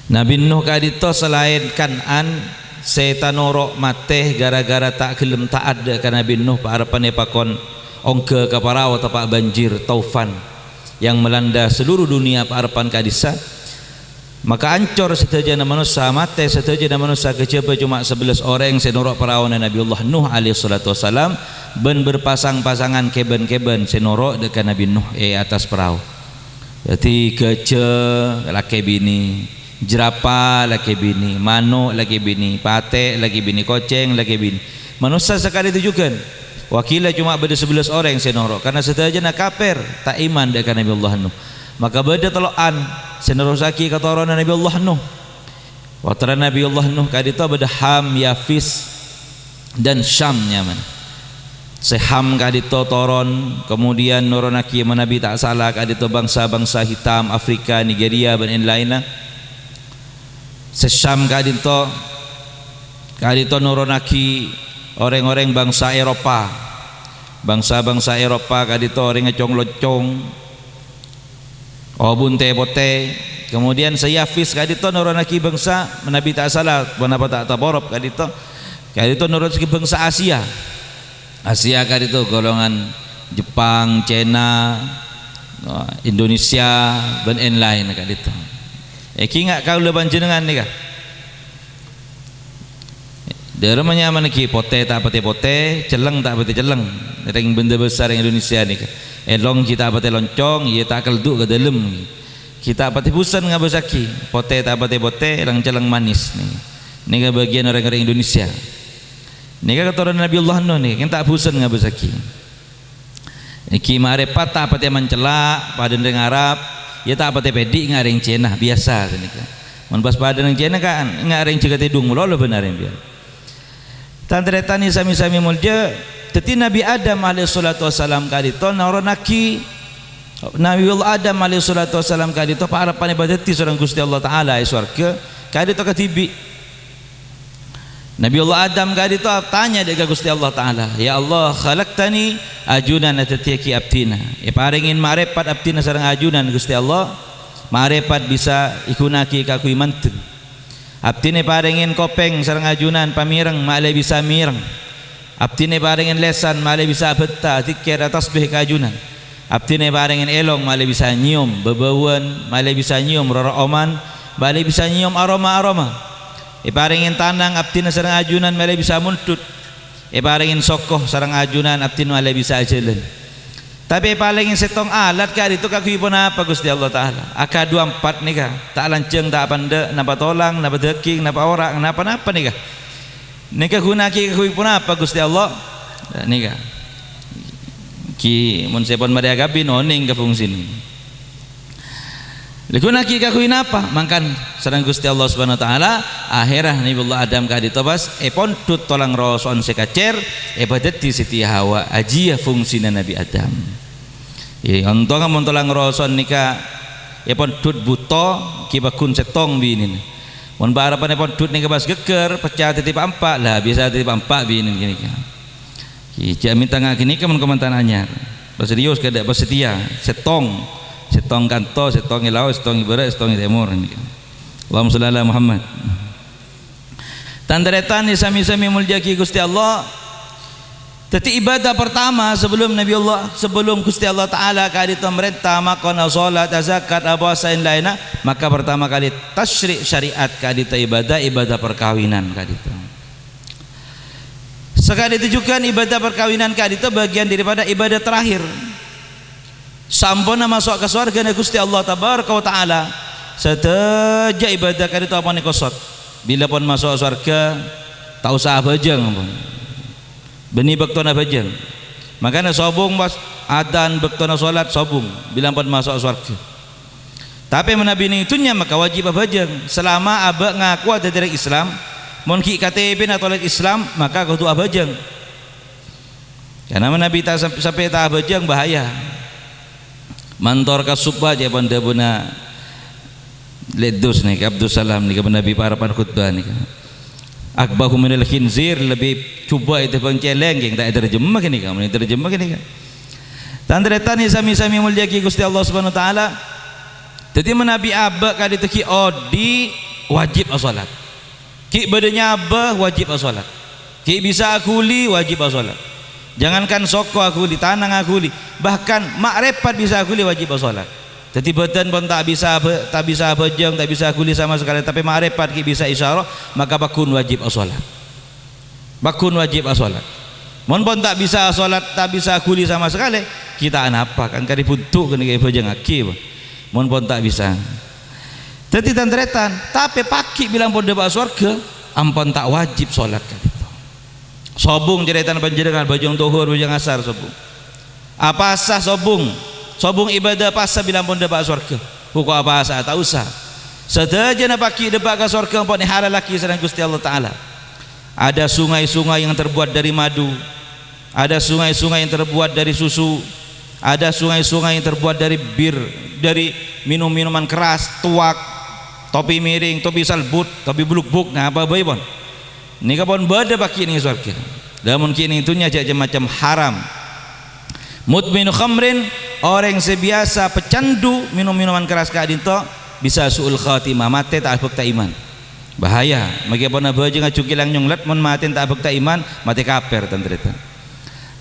Nabi Nuh kadito selain Kan'an setan norok mateh gara-gara tak gelem taat ke Nabi Nuh harapan pakon ongke ke parau tapak banjir taufan yang melanda seluruh dunia harapan kadisa, maka ancor setajana manusia mate setajana manusia kecapa cuma 11 orang senorok parau Nabi Allah Nuh alaihi salatu wasalam ben berpasang-pasangan keben-keben senorok dekat Nabi Nuh atas perahu. Jadi kece laki bini, jerapah laki bini, manuk laki bini, pate laki bini, koceng laki bini. Manusia sekali itu juga wakilnya cuma beda 11 orang yang senorok karena setajana kafir tak iman dekat Nabi Allah Nuh. Maka beda teloan senerusaki kata orang Nabi Allah Nuh. Waktu Nabi Allah Nuh kadito beda Ham, Yafis dan Syam nyaman. Seham kadito toron, kemudian nuronaki Nabi tak salah kadito bangsa-bangsa hitam Afrika, Nigeria dan lainnya. Sesham kadito nuronaki orang-orang bangsa Eropa, bangsa-bangsa Eropa kadito orang ngecong locong, bunte bote. Kemudian Sayafis kadito nuronaki bangsa Nabi tak salah, kenapa tak taborop kadito nuronaki bangsa Asia. Asia kadito golongan Jepang, China, Indonesia dan lain kadito. Eki ngak kau leban jenengan ni kah? Dermanya mana ki pote tak pate pote, celeng tak pate celeng. Ring benda besar yang Indonesia ni kah? Long kita pate loncong, ia tak kelduk ke dalam. Kita pate pusan ngabasaki, pote tak pate pote, lang celeng manis ni. Ni ke bagian orang-orang Indonesia. Ni kan kata orang Nabi Allah Nuh ni, yang tak pusan ngabasaki. Iki marepat tak pate mencelak pada orang Arab. Ya tak pate pedik ngareng Cina biasa ni kan. Mun pas pada nang Cina kan ngareng cegat hidung mulo benar yang biar. Tandretani sami-sami mulja teti Nabi Adam alaihi salatu wasalam kadito naronaki Nabi Allah Adam alaihi salatu wasalam kadito harapan ibadati seorang Gusti Allah taala di surga kadito katibi. Nabi Allah Adam kadito tanya dekat Gusti Allah taala, ya Allah khalaqtani ajunan atatiaki abtina. Paringin marepat abtina sareng ajunan Gusti Allah, marepat bisa ikunaki kaku imanten. Abtine paringin kopeng sareng ajunan pamireng malai bisa mireng. Abtine paringin lesan malai bisa betta zikir tasbih kajunan. Abtine paringin elong malai bisa nyium bebauan, malai bisa nyium roroman, malai bisa nyium aroma-aroma. Paringin tanang abtina sareng ajunan malai bisa muntut. Paringin sokoh sareng ajunan abtin malai bisa jalan. Tapi palingin setong alat ka itu kakuipun apa Gusti Allah taala. Aka 24 nika tak lanceng tak pande napa tolang napa deking napa orak napa nika. Nika gunaki kakuipun apa Gusti Allah nika. Ki mun sepon maria gabin oning ka fungsin. Likunaki kakuin apa mangkan sareng Gusti Allah Subhanahu wa taala akhirah Nabi Allah Adam ka ditobas pontut tolang roson sekacer badati Siti Hawa ajia fungsina Nabi Adam. Ontong mun tolang roson nika pontut buto kibakun setong binin. Mun barapan pontut nika bas geger pecah titip ampak lah biasa titip ampak binin gini kan. Ki jamin tangah kini mun komentan anyar. Serius kada setia setong kanto, setong ilau, setong ibarat, setong timur. Allahumma sholli ala Muhammad. Tandaretan sami-sami muljaki Gusti Allah. Teti ibadah pertama sebelum Nabi Allah, sebelum Gusti Allah taala kali merintah makona salat, zakat, puasa lainnya, maka pertama kali tasyri' syariat kali ibadah perkawinan kali itu. Sekali itu juga ibadah perkawinan kali itu bagian daripada ibadah terakhir. Sampuna masuk ke surga na Gusti Allah tabaraka wa taala setaja ibadah kali itu apa ni kosot bila pun masuk surga tak usah bajang pun beni bektona bajang makanya sobung pas adan bektona solat sobung bila pun masuk surga tapi menabi ni itunya maka wajib bajang selama abak ngaku ada dari Islam mun ki KTP atau Islam maka kudu bajang karena menabi tak sampai tak bajang bahaya. Mantor kasubah je benda buna ledus ni Abdul Salam ni Nabi parapan khutbah ni akbahu minal khinzir lebih cuba itu pengceleng yang tak terjemah ni kan terjemah ni kan tandretan ni sami-sami mulia ki Gusti Allah Subhanahu wa taala jadi menabi abak kali teki odi wajib salat. Ki bedanya apa wajib salat. Ki bisa akuli wajib salat. Jangankan soko akuli, tanang akuli, bahkan makrifat bisa akuli wajib salat. Jadi badan pun tak bisa bejeng, tak bisa akuli sama sekali, tapi makrifat ki bisa isyarah, maka bakun wajib salat. Bakun wajib salat. Mon pun tak bisa salat, tak bisa akuli sama sekali, kita apa kan kari puntuk kan kayak bejeng aki. Mon pun tak bisa. Jadi tantretan, tapi paki bilang pun debat surga, ampun tak wajib salat kan itu. Sobung jeritan panjenengan bajong tuhur bajong asar sobung. Apa sah sobung? Sobung ibadah pasah bilang pun debat surga. Hukum apa sah tak usah. Sedaja na paki debat ke surga ampun halal laki sedang Gusti Allah Taala. Ada sungai-sungai yang terbuat dari madu. Ada sungai-sungai yang terbuat dari susu. Ada sungai-sungai yang terbuat dari bir, dari minum-minuman keras, tuak, topi miring, topi salbut, topi buluk-buk. Nah apa bayi pun? Ini kapon beda baki ini surga. Namun kini itunya jadi macam haram. Mudminu khamrin, orang yang sebiasa pecandu minum minuman keras kadinto bisa suul khatimah, mati tak abek tak iman. Bahaya. Maka pun abaja ngacukilang nyonglet mun mati tak abek tak iman, mati kafir tentrita.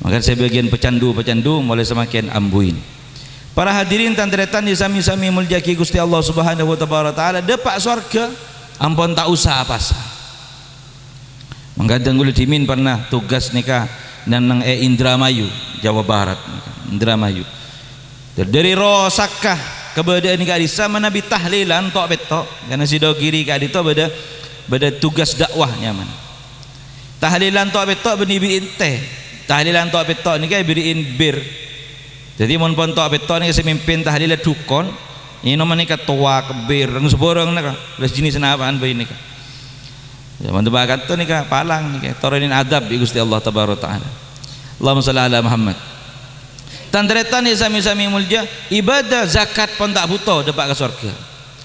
Maka sebagian pecandu mulai semakin ambuin. Para hadirin tantretan di sami-sami muljaki Gusti Allah Subhanahu wa taala depak surga ampun tak usah apa-apa. Menggadang gula dimin pernah tugas nikah nang Indramayu Jawa Barat, Indramayu. Dari Rosakah keberadaan nikah di sama Nabi tahlilan tok betok karena si do kiri ka dito beda tugas dakwah nyaman. Tahlilan tok betok beni teh. Tahlilan tok betok nikah beriin bir. Jadi mun pon tok betok nikah semimpin tahlilan dukon, ini namanya ketua kebir nang seborong nikah. Belas jenis apaan bayi nikah. Ya mantubakan tu nikah palang nikah toronin adab bi Gusti Allah tabaraka taala. Allahumma shalli ala Muhammad. Tandretan sami-sami mulja ibadah zakat pun tak butuh depak ke surga.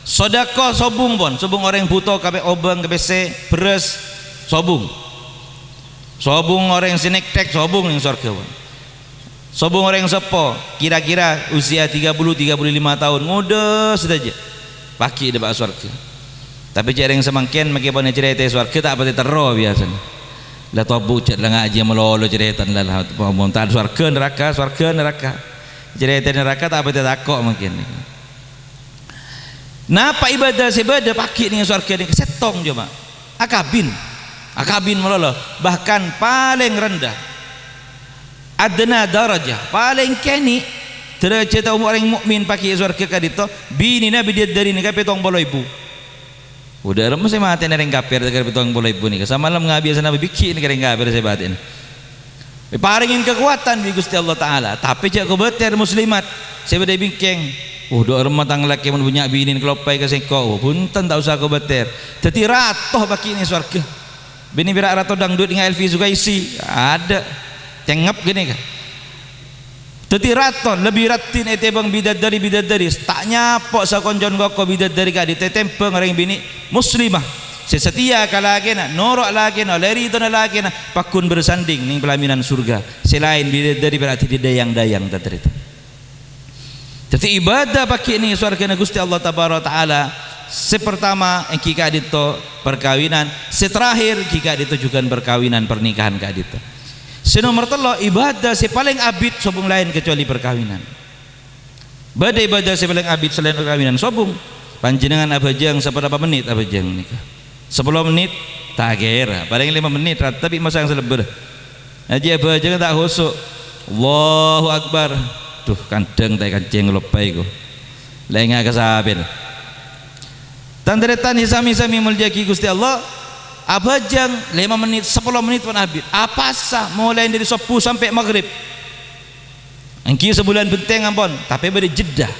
Sedekah sobung pun, sobung orang yang butuh kabeh obeng kabeh se beres sobung. Sobung orang yang sinektek sobung yang surga pun. Sobung orang yang sepo kira-kira usia 30-35 tahun muda saja. Paki depak surga. Tapi jarang semangkin meskipun cerita surga tak pati terro biasanya. Lah tobu cek lah ngaji melolo cerita lah montan surga neraka. Cerita neraka tak pati takok mungkin. Napa ibadah sebadah paki dengan surga ni setong je mak. Akabin melolo bahkan paling rendah. Adna darajah paling keni derajat orang mukmin paki surga kadito bini nabi dia dari ni kape tong bolo ibu. Udah remes saya mati nering kafir dekat betul boleh ibu nih. Sama malam ngabiasa nabi bikin nering kafir saya batin. Paringin kekuatan bi Gusti Allah Taala. Tapi cak kebeter muslimat. Saya beda bingkeng. Udah remah tang laki mun punya binin kelopai ke seko. Punten tak usah kebeter. Jadi ratoh baki ini surga. Bini birak ratoh dangdut dengan Elvi Sugaisi. Ada. Cengep gini kan. Teti raton lebih ratin ete bang bidadari tak nyapok sa konjon koko bidadari ka ditetempeng orang bini muslimah sesetia kalagena norok lagena leri itu lagena pakun bersanding ning pelaminan surga selain bidadari berarti didayang-dayang terita. Jadi ibadah pakai ini surga Gusti Allah tabaraka taala sepertama jika dito perkawinan seterakhir jika ditujukan perkawinan pernikahan ka dito. Senomor telo ibadah si paling abid sobung lain kecuali perkawinan. Bada ibadah si paling abid selain perkawinan sobung. Panjenengan abajang seberapa menit abajang nikah? 10 menit tak kira, paling 5 menit tapi masa yang selebar. Aja abajang tak khusuk. Allahu Akbar. Duh kandeng tak kancing lopai ko. Lengah kasabin. Tandretan sami-sami muljaki Gusti Allah. Abajang 5 menit 10 menit pun habis apa sah mulai dari subuh sampai maghrib engki sebulan benteng ampun tapi beri jeda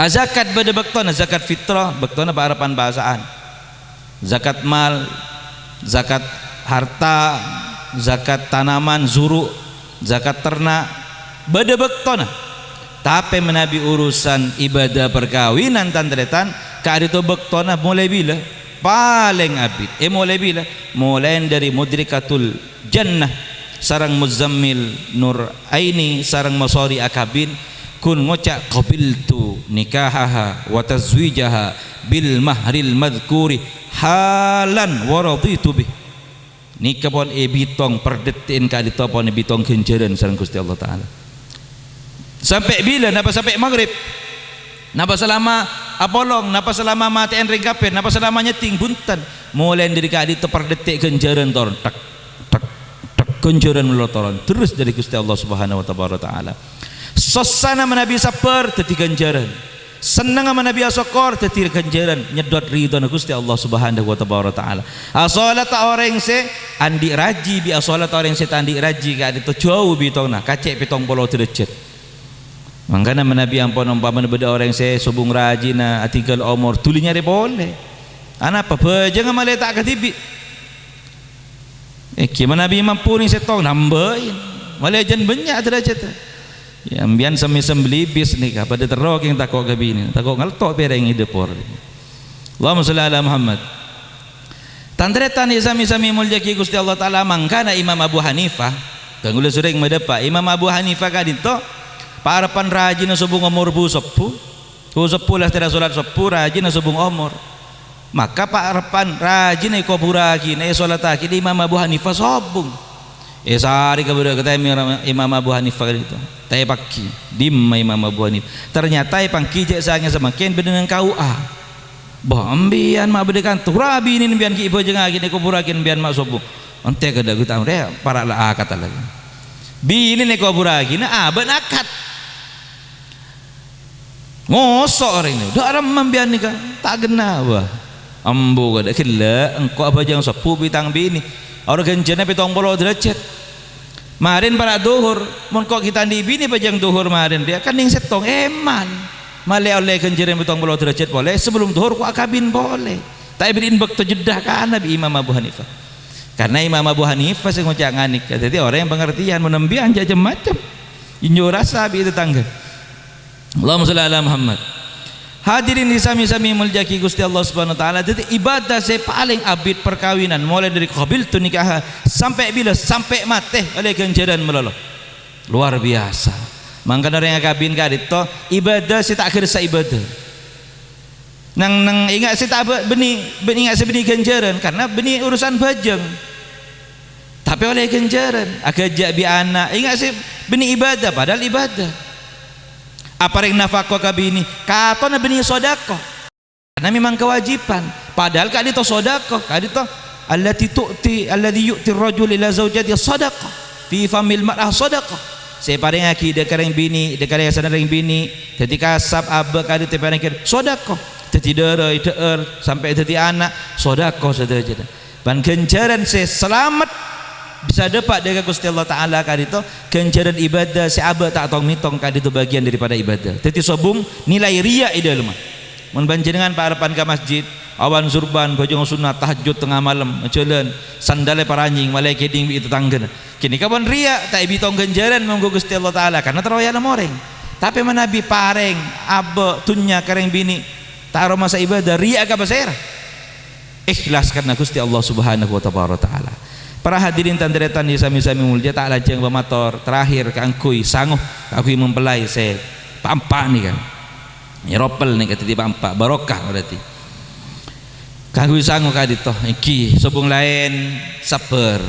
zakat beda baktona zakat fitrah baktona harapan bahasaan zakat mal zakat harta zakat tanaman zuru zakat ternak beda baktona tapi menabi urusan ibadah perkawinan tandretan kadito baktona mulai bila paling abid mulai bila mulai dari mudrikatul jannah sarang muzammil nur aini sarang masari akabin kun ngocak qabiltu nikahaha wa tazwijaha bil mahril madhkuri halan wa raditu bih. Nikah pon bitong perdetin ka dito pon bitong genjeran sareng Gusti Allah taala. Sampai bila? Napa sampai maghrib. Napa selama apolong, napa selama matiin ring kapir, napa selama nyeting buntan. Mulai dari ka dito perdetik genjeran toron tak tak tak genjeran melotoron terus dari Gusti Allah Subhanahu wa taala. Sosana menabi saper teti ganjaran, senang sama Nabi asokor teti ganjaran, nyedot ridho na Gusti Allah Subhanahu wa taala. Asolat orang se andi raji bi asolat orang se andi raji ka dito jauh bitong na kacek pitong polo derajat. Mangkana menabi ampun umpama beda orang se subung raji na atigal umur tulinya re boleh. Ana apa jangan malah tak katibi. Gimana Nabi mampu ni setong nambahin, malah jan banyak derajat. Ya ambian sami-sami belibis nih pada terok yang takok gabi ini takok ngaltok pereng hidup orang. Allahumma sholli ala Muhammad. Tandretan sami-sami muljaki Gusti Allah taala mangkana Imam Abu Hanifah kanggula sering madapa Imam Abu Hanifah kadito parapan rajin subung umur bu sepuh lah tidak salat sepuh rajin subung umur. Maka parapan rajin eko buraki na salat aki Imam Abu Hanifah sobung. Sehari kemudian kata Imam Abu Hanifah itu tay pakki dimma Imam Abu Hanifah ternyata pangki je sange semakin dengan KUA ambian mak bedekan turabi ini bian ki ibu jeung agine kuburakin bian mak sobu ente kada kita re para la kata lagi bini ne kuburakin abad akad ngosok orang ini dak ram membian nikah tak gena bah ambu kada killa engko apa jang sepuh bitang bini orang genjana 70 derajat. Marin para duhur, mun kok kita di bini pajang duhur marin dia kan ning setong eman. Male oleh genjana 70 derajat boleh, sebelum duhur ku akabin boleh. Tapi bin bakto jedah ka Nabi Imam Abu Hanifah. Karena Imam Abu Hanifah sing ngocak nganik. Jadi orang yang pengertian menembian macam-macam. Inyo rasa bi tetangga. Allahumma sholli ala Muhammad. Hadirin di sami-sami muljaki Gusti Allah Subhanahu wa taala. Jadi ibadah saya paling abid perkawinan mulai dari qabiltu nikah sampai bila sampai mati oleh ganjaran melolo. Luar biasa. Mangka orang yang kabin ka dito ibadah saya tak kersa ibadah. Nang ingat saya tak benih ingat saya benih ganjaran karena benih urusan bajang. Tapi oleh ganjaran agak bi anak ingat saya benih ibadah padahal ibadah. Apa yang nafkah kabini kato na benih sodako karena memang kewajiban padahal kadito sodako kadito allati tu'ti alladhi yu'ti ar-rajul ila zawjati sodako fi famil mar'ah sodako saya paring aki dekareng bini dekareng sadareng bini ketika sab abak kadito paring sodako teti deroi teer sampai teti anak sodako saudara ban ganjaran saya selamat bisa dapat dengan Gusti Allah taala kadito ganjaran ibadah si aba tak tong mitong kadito bagian daripada ibadah. Teti sobung nilai riya ida lemah. Mun panjenengan parapan ka masjid awan surban bojong sunat tahajud tengah malam jalan sandale paranjing malai keding bi tetangga. Kini kapan riya tak bitong ganjaran monggo Gusti Allah taala karena teroya lemoreng. Tapi menabi pareng aba tunya kareng bini taruh masa ibadah riya ka basera. Ikhlas karena Gusti Allah Subhanahu wa taala. Para hadirin tandretan di sami-sami mulia tak lajeng pemator terakhir kangkui sangguh aku mempelai saya pampak nih kan nyeropel nih kata di pampak barokah berarti kangkui sangguh kadito iki sobung lain sabar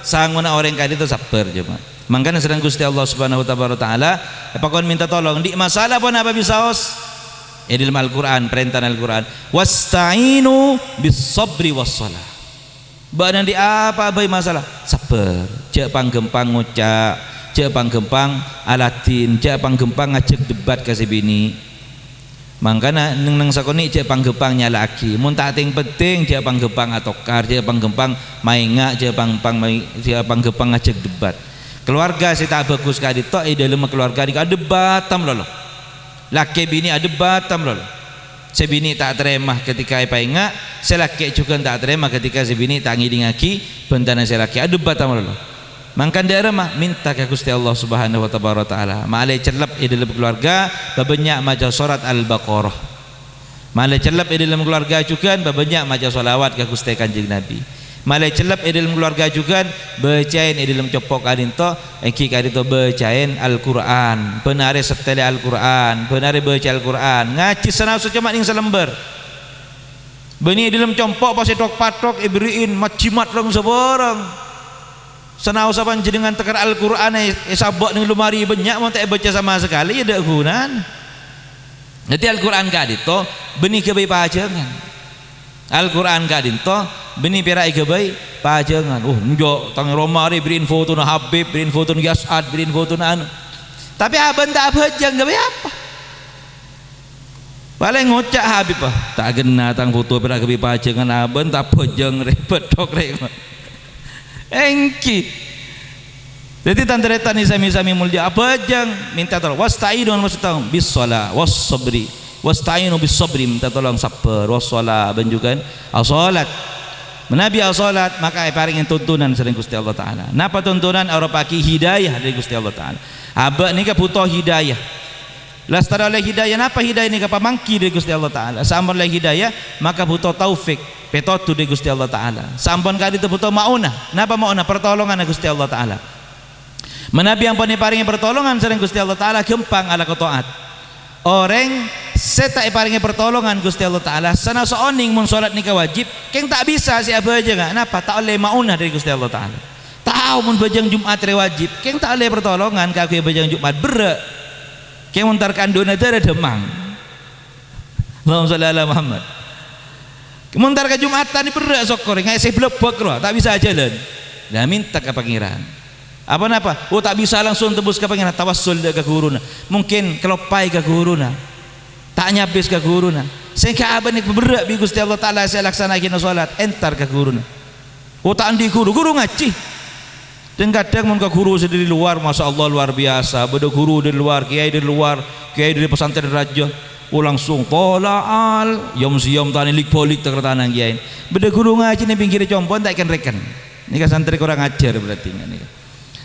sangguh na orang kadito sabar cuma mangkana sedang Gusti Allah Subhanahu wa taala apa kon minta tolong di masalah pun apa bisa di dalam Al-Quran perintah Al-Quran wasta'inu bis sabri was salah. Badan di apa bayi masalah sabar cek panggempang ngucap cek panggempang alatin cek panggempang ngajak debat kasih bini mangkana neng sakoni cek panggempang nyalaki mun tak penting cek panggempang atokar cek panggempang mainga cek panggempang ngajak debat keluarga saya tak bagus kadito dalam keluarga di debat tam lolo laki bini ada batam lolo sebini tak terima ketika painga selaki juga tak terima ketika sebini tak ngidingaki bentana selaki ada batam lolo mangkan daerah mah minta ke Gusti Allah Subhanahu wa taala malai celap dalam keluarga babanyak maca surat Al-Baqarah malai celap dalam keluarga juga babanyak maca solawat ke Gusti Kanjeng Nabi malai celap dalam keluarga juga bacain dalam copok adinto eki adinto bacain Al-Quran penari setelah Al-Quran penari baca Al-Quran ngaji sanau secemat ning selembar beni dalam compok pasti tok patok ibriin macimat rong seborang sanau saban jenengan tekar Al-Quran sabak ning lumari banyak mau tak baca sama sekali ada gunaan. Jadi Al-Quran kadito beni kebai pajangan Al-Quran kadito beni perai kebai pajangan njo tang romari beri info tu na Habib beri info tu na Yas'ad beri info tu na anu tapi aban tak pajang kebai apa paling ngocak Habib tak kena tang foto perai kebai pajangan aban tak pajang repot tok rek engki. Jadi tanteretan sami-sami mulia apa jang minta tolong wasta'inu maksudnya bis shalah was sabri wasta'inu bis sabri minta tolong sabar was shalah ben juga salat menabi salat maka paringin tuntunan sering Gusti Allah taala napa tuntunan ora paki hidayah dari Gusti Allah taala aba nika butuh hidayah lastara oleh hidayah napa hidayah nika pamangki dari Gusti Allah taala sampun oleh hidayah maka butuh taufik petotu dari Gusti Allah taala sampun kali itu butuh maunah napa maunah pertolongan dari Gusti Allah taala menabi yang paringi pertolongan sering Gusti Allah taala gempang ala ketaat orang seta paringi pertolongan Gusti Allah taala sana seoning mun salat nika wajib keng tak bisa si apa aja enggak napa tak oleh maunah dari Gusti Allah taala tahu mun bajang Jumat re wajib keng tak oleh pertolongan ka bajang Jumat berak keng mun tarkan dona ada demang Allahumma shalli ala Muhammad mun tarkan Jumatan ni berak sokor ngai se blebok ro tak bisa jalan dah minta ke pangeran apa tak bisa langsung tebus ke pangeran tawassul ke guruna mungkin kelopai ke guruna tak nyabis ke guruna sehingga abang ni berat bi Gusti Allah taala saya laksanakan salat entar ke guruna tak andi guru ngaji dan kadang mun ke guru sendiri luar Masya Allah luar biasa beda guru dari luar kiai dari pesantren raja langsung tola'al yom siyom tani lik polik tak tanang kiai beda guru ngaji ni pinggir compon tak ikan reken ini kan santri kurang ajar berarti ini